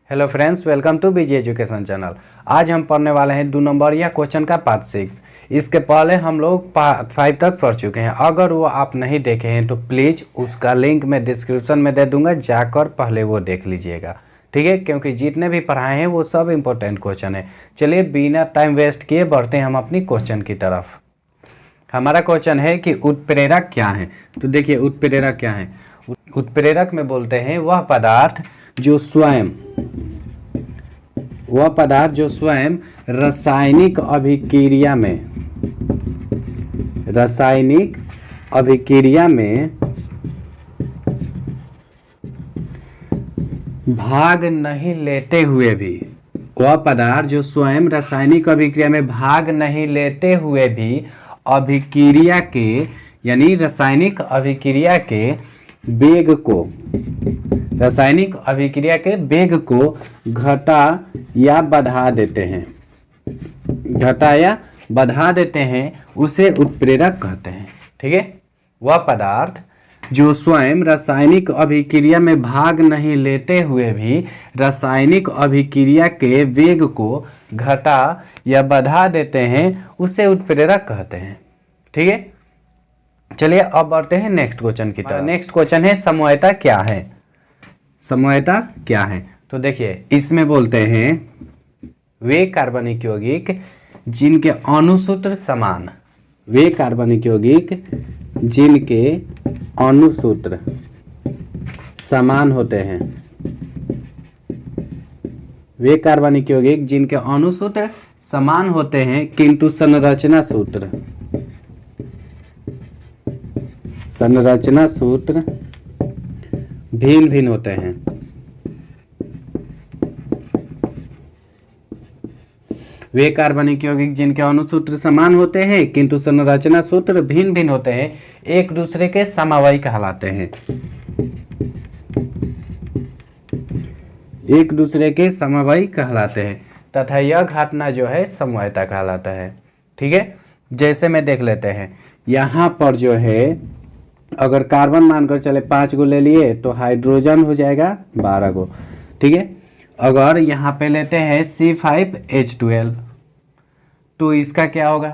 Hello friends, welcome to BG education channel. आज हम पढ़ने वाले हैं 2 नंबर या क्वेश्चन का पार्ट 6। इसके पहले हम लोग पार्ट 5 तक पढ़ चुके हैं। अगर वो आप नहीं देखे हैं तो प्लीज़ उसका लिंक मैं डिस्क्रिप्शन में दे दूंगा, जाकर पहले वो देख लीजिएगा, ठीक है। क्योंकि जितने भी पढ़ाए हैं वो सब इंपॉर्टेंट क्वेश्चन है। चलिए बिना टाइम वेस्ट किए बढ़ते हैं हम अपनी क्वेश्चन की तरफ। हमारा क्वेश्चन है कि उत्प्रेरक क्या है। तो देखिए उत्प्रेरक क्या है। उत्प्रेरक में बोलते हैं वह पदार्थ जो स्वयं रासायनिक अभिक्रिया में भाग नहीं लेते हुए भी, वह पदार्थ जो स्वयं रासायनिक अभिक्रिया में भाग नहीं लेते हुए भी अभिक्रिया के यानी रासायनिक अभिक्रिया के वेग को घटा या बढ़ा देते हैं, उसे उत्प्रेरक कहते हैं, ठीक है। वह पदार्थ जो स्वयं रासायनिक अभिक्रिया में भाग नहीं लेते हुए भी रासायनिक अभिक्रिया के वेग को घटा या बढ़ा देते हैं, उसे उत्प्रेरक कहते हैं, ठीक है। चलिए अब बढ़ते हैं नेक्स्ट क्वेश्चन की तरफ। नेक्स्ट क्वेश्चन है समवायता क्या है। समवायता क्या है, तो देखिए इसमें बोलते हैं वे कार्बनिक यौगिक जिनके अणुसूत्र समान, वे कार्बनिक यौगिक जिनके अणुसूत्र समान होते हैं, वे कार्बनिक यौगिक जिनके अणुसूत्र समान होते हैं किंतु संरचना सूत्र भिन्न भिन्न होते हैं। वे कार्बनिक यौगिक जिनके अणुसूत्र समान होते हैं किंतु संरचना सूत्र भिन्न भिन्न होते हैं, एक दूसरे के समवायी कहलाते हैं। एक दूसरे के समवायी कहलाते हैं तथा यह घटना जो है समवायता कहलाता है, ठीक है। जैसे में देख लेते हैं, यहाँ पर जो है अगर कार्बन मानकर चले 5 गो ले लिए तो हाइड्रोजन हो जाएगा 12 गो, ठीक है। अगर यहाँ पे लेते हैं C5H12 तो इसका क्या होगा,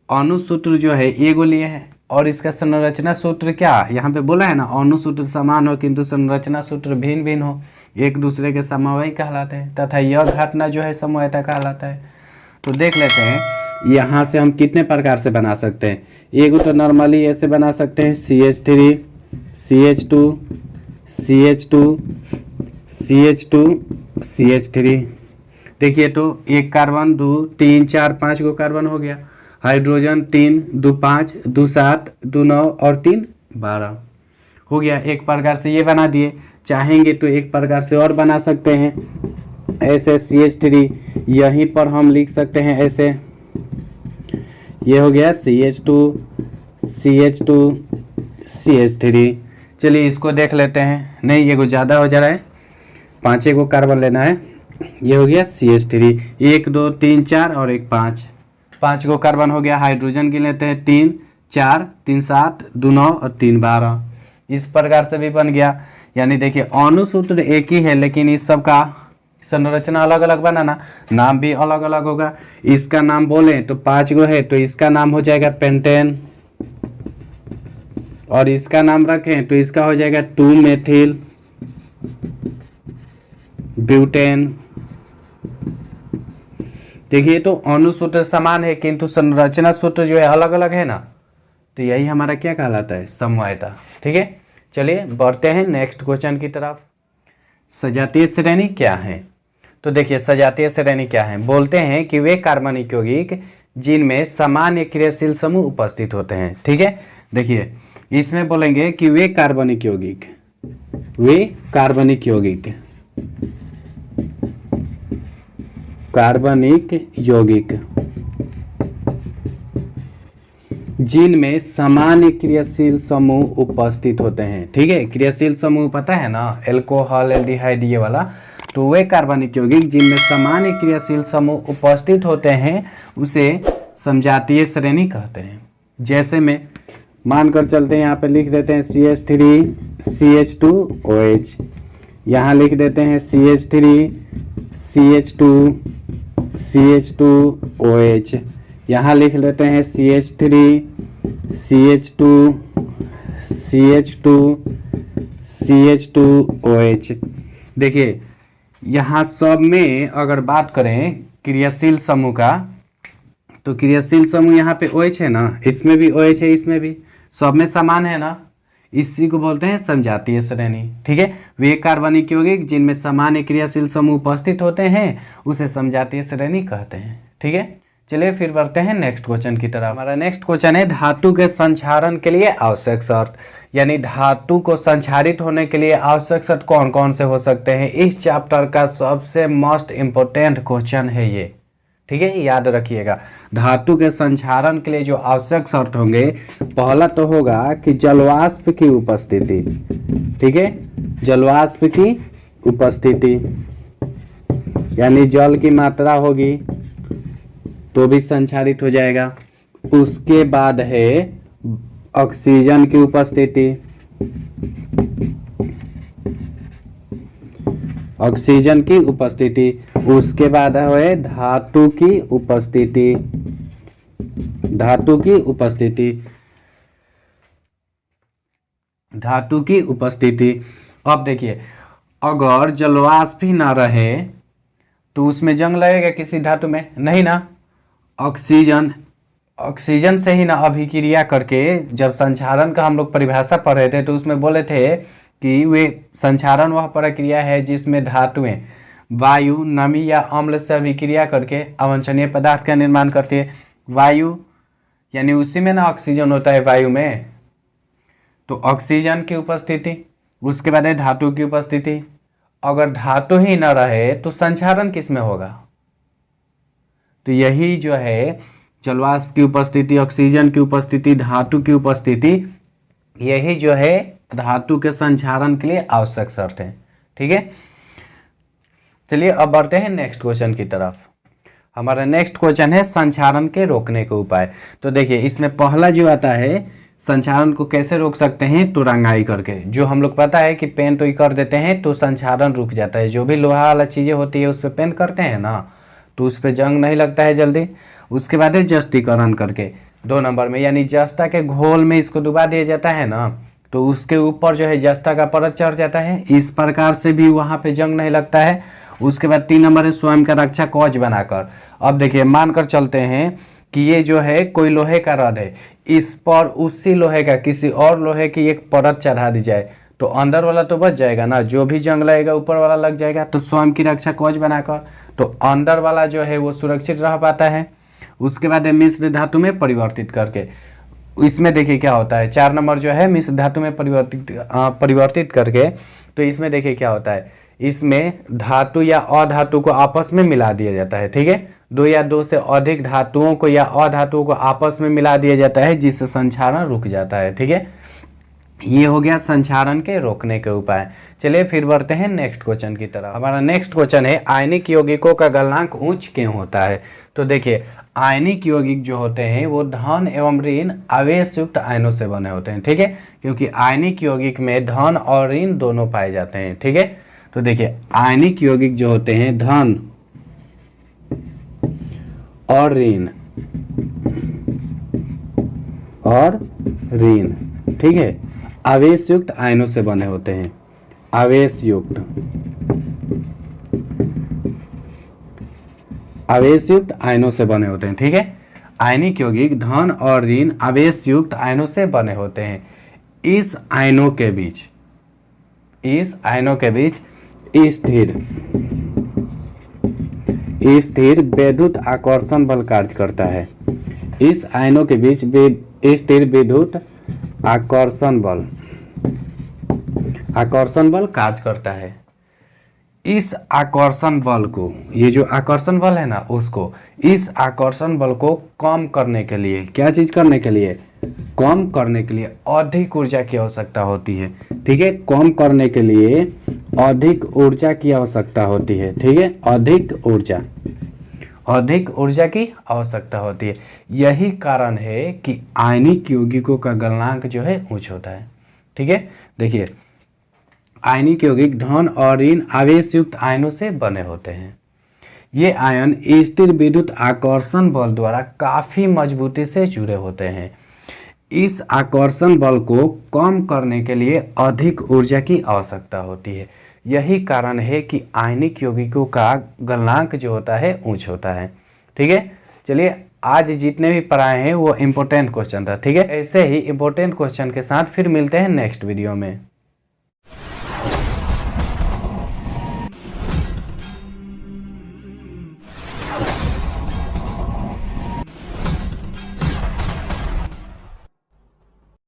अणुसूत्र जो है ये गो लिए हैं और इसका संरचना सूत्र क्या यहाँ पे बोला है ना, अणुसूत्र समान हो किंतु संरचना सूत्र भिन्न भिन्न हो, एक दूसरे के समवायी कहलाते हैं तथा यह घटना जो है समवायता कहलाता है। तो देख लेते हैं यहाँ से हम कितने प्रकार से बना सकते हैं। एक तो नॉर्मली ऐसे बना सकते हैं CH3 CH2 CH2 CH2 CH3। देखिए तो एक कार्बन 2 3 4 5 गो कार्बन हो गया, हाइड्रोजन 3 2 5 2 7 2 9 और 3 12 हो गया। एक प्रकार से ये बना दिए, चाहेंगे तो एक प्रकार से और बना सकते हैं ऐसे CH3 यहीं पर हम लिख सकते हैं ऐसे, ये हो गया CH2 CH2 CH3। चलिए इसको देख लेते हैं, नहीं ये कुछ ज़्यादा हो जा रहा है, 5 को कार्बन लेना है। ये हो गया CH3 1 2 3 4 और एक 5 को कार्बन हो गया। हाइड्रोजन की लेते हैं 3 4 3 7 2 9 और 3 12, इस प्रकार से भी बन गया। यानी देखिए अणुसूत्र एक ही है लेकिन इस सब का संरचना अलग अलग बनाना, नाम भी अलग अलग होगा। इसका नाम बोले तो 5 गो है तो इसका नाम हो जाएगा पेंटेन, और इसका नाम रखें तो इसका हो जाएगा 2 मेथिल ब्यूटेन। देखिए तो अणुसूत्र समान है किंतु संरचना सूत्र जो है अलग अलग है ना, तो यही हमारा क्या कहलाता है, समवायता, ठीक है। चलिए बढ़ते हैं नेक्स्ट क्वेश्चन की तरफ। सजातीय श्रेणी क्या है। तो देखिए सजातीय श्रेणी क्या है, बोलते हैं कि वे कार्बनिक यौगिक जिनमें सामान्य क्रियाशील समूह उपस्थित होते हैं, ठीक है। देखिए इसमें बोलेंगे कि वे कार्बनिक यौगिक जिनमें सामान्य क्रियाशील समूह उपस्थित होते हैं, ठीक है। क्रियाशील समूह पता है ना, एल्कोहल एल्डिहाइड ये वाला, तो वे कार्बनिक यौगिक जिनमें सामान्य क्रियाशील समूह उपस्थित होते हैं उसे समजातीय श्रेणी कहते हैं। जैसे में मानकर चलते हैं, यहाँ पे लिख देते हैं CH3 CH2OH, यहाँ लिख देते हैं CH3 CH2 CH2OH, यहाँ लिख लेते हैं CH3 CH2 CH2 CH2OH। देखिए यहाँ सब में अगर बात करें क्रियाशील समूह का, तो क्रियाशील समूह यहाँ पे OH है ना, इसमें भी OH है, इसमें भी, सब में समान है ना, इसी को बोलते हैं समजातीय श्रेणी। ठीक है, वे कार्बनिक यौगिक जिनमें सामान्य क्रियाशील समूह उपस्थित होते हैं उसे समजातीय श्रेणी कहते हैं। ठीक है, चलिए फिर बढ़ते हैं नेक्स्ट क्वेश्चन की तरफ। हमारा नेक्स्ट क्वेश्चन है धातु के संक्षारण के लिए आवश्यक शर्त, यानी धातु को संक्षारित होने के लिए आवश्यक शर्त कौन कौन से हो सकते हैं। इस चैप्टर का सबसे मोस्ट इम्पोर्टेंट क्वेश्चन है ये। ठीक है, याद रखिएगा, धातु के संक्षारण के लिए जो आवश्यक शर्त होंगे, पहला तो होगा कि जलवाष्प की उपस्थिति। ठीक है, जलवाष्प की उपस्थिति, यानी जल की मात्रा होगी तो भी संक्षारित हो जाएगा। उसके बाद है ऑक्सीजन की उपस्थिति, ऑक्सीजन की उपस्थिति। उसके बाद है धातु की उपस्थिति, धातु की उपस्थिति, धातु की उपस्थिति। अब देखिए, अगर जलवाष्प ही ना रहे तो उसमें जंग लगेगा किसी धातु में? नहीं ना। ऑक्सीजन, ऑक्सीजन से ही ना अभिक्रिया करके, जब संक्षारण का हम लोग परिभाषा पढ़ रहे थे तो उसमें बोले थे कि वे संक्षारण वह प्रक्रिया है जिसमें धातुएं वायु, नमी या अम्ल से अभिक्रिया करके अवांछनीय पदार्थ का निर्माण करती है। वायु यानी उसी में ना ऑक्सीजन होता है वायु में, तो ऑक्सीजन की उपस्थिति। उसके बाद है धातु की उपस्थिति। अगर धातु ही न रहे तो संक्षारण किस में होगा? तो यही जो है जलवाष्प की उपस्थिति, ऑक्सीजन की उपस्थिति, धातु की उपस्थिति, यही जो है धातु के संक्षारण के लिए आवश्यक शर्त है। ठीक है, चलिए अब बढ़ते हैं नेक्स्ट क्वेश्चन की तरफ। हमारा नेक्स्ट क्वेश्चन है संक्षारण के रोकने के उपाय। तो देखिए, इसमें पहला जो आता है, संक्षारण को कैसे रोक सकते हैं? तो रंगाई करके। जो हम लोग पता है कि पेन तो कर देते हैं तो संक्षारण रुक जाता है। जो भी लोहा वाला चीज़ें होती है उस पर पेन करते हैं ना, तो उस पर जंग नहीं लगता है जल्दी। उसके बाद है जस्तीकरण करके, 2 नंबर में, यानी जस्ता के घोल में इसको डुबा दिया जाता है ना, तो उसके ऊपर जो है जस्ता का परत चढ़ जाता है। इस प्रकार से भी वहाँ पे जंग नहीं लगता है। उसके बाद 3 नंबर है स्वयं का रक्षा कवच बनाकर। अब देखिए, मानकर चलते हैं कि ये जो है कोई लोहे का रॉड है, इस पर उसी लोहे का किसी और लोहे की एक परत चढ़ा दी जाए तो अंदर वाला तो बच जाएगा ना, जो भी जंग लगेगा ऊपर वाला लग जाएगा। तो स्वयं की रक्षा कवच बनाकर तो अंदर वाला जो है वो सुरक्षित रह पाता है। उसके बाद है मिश्र धातु में परिवर्तित करके। इसमें देखिए क्या होता है, 4 नंबर जो है मिश्र धातु में परिवर्तित करके। तो इसमें देखिए क्या होता है, इसमें धातु या अधातु को आपस में मिला दिया जाता है। ठीक है, 2 या 2 से अधिक धातुओं को या अधातुओं को आपस में मिला दिया जाता है, जिससे संक्षारण रुक जाता है। ठीक है, ये हो गया संक्षारण के रोकने के उपाय। चलिए फिर बढ़ते हैं नेक्स्ट क्वेश्चन की तरफ। हमारा नेक्स्ट क्वेश्चन है आयनिक यौगिकों का गलनांक उच्च क्यों होता है? तो देखिए, आयनिक यौगिक जो होते हैं वो धन एवं ऋण आवेश युक्त आयनों से बने होते हैं। ठीक है, क्योंकि आयनिक यौगिक में धन और ऋण दोनों पाए जाते हैं। ठीक है, तो देखिए, आयनिक यौगिक जो होते हैं धन और ऋण और ऋण, ठीक है, आवेश युक्त आयनों से बने होते हैं। आवेश युक्त, आवेश युक्त आयनों से बने होते हैं। ठीक है, आयनिक यौगिक धन और ऋण आवेश युक्त आयनों से बने होते हैं। इस आयनों के बीच स्थिर विद्युत आकर्षण बल कार्य करता है। इस आयनों के बीच स्थिर विद्युत आकर्षण बल कार्य करता है। इस आकर्षण बल को, ये जो आकर्षण बल है ना, उसको, इस आकर्षण बल को कम करने के लिए, क्या चीज करने के लिए? कम करने के लिए अधिक ऊर्जा की आवश्यकता होती है। ठीक है, कम करने के लिए अधिक ऊर्जा की आवश्यकता होती है। ठीक है, अधिक ऊर्जा की आवश्यकता होती है। यही कारण है कि आयनिक यौगिकों का गलनांक जो है उच्च होता है। ठीक है, देखिए, आयनिक यौगिक धन और ऋण आवेश युक्त आयनों से बने होते हैं। ये आयन स्थिर विद्युत आकर्षण बल द्वारा काफी मजबूती से जुड़े होते हैं। इस आकर्षण बल को कम करने के लिए अधिक ऊर्जा की आवश्यकता होती है। यही कारण है कि आयनिक यौगिकों का गलनांक जो होता है उच्च होता है। ठीक है, चलिए आज जितने भी पढ़ाए हैं वो इम्पोर्टेंट क्वेश्चन था। ठीक है, ऐसे ही इम्पोर्टेंट क्वेश्चन के साथ फिर मिलते हैं नेक्स्ट वीडियो में।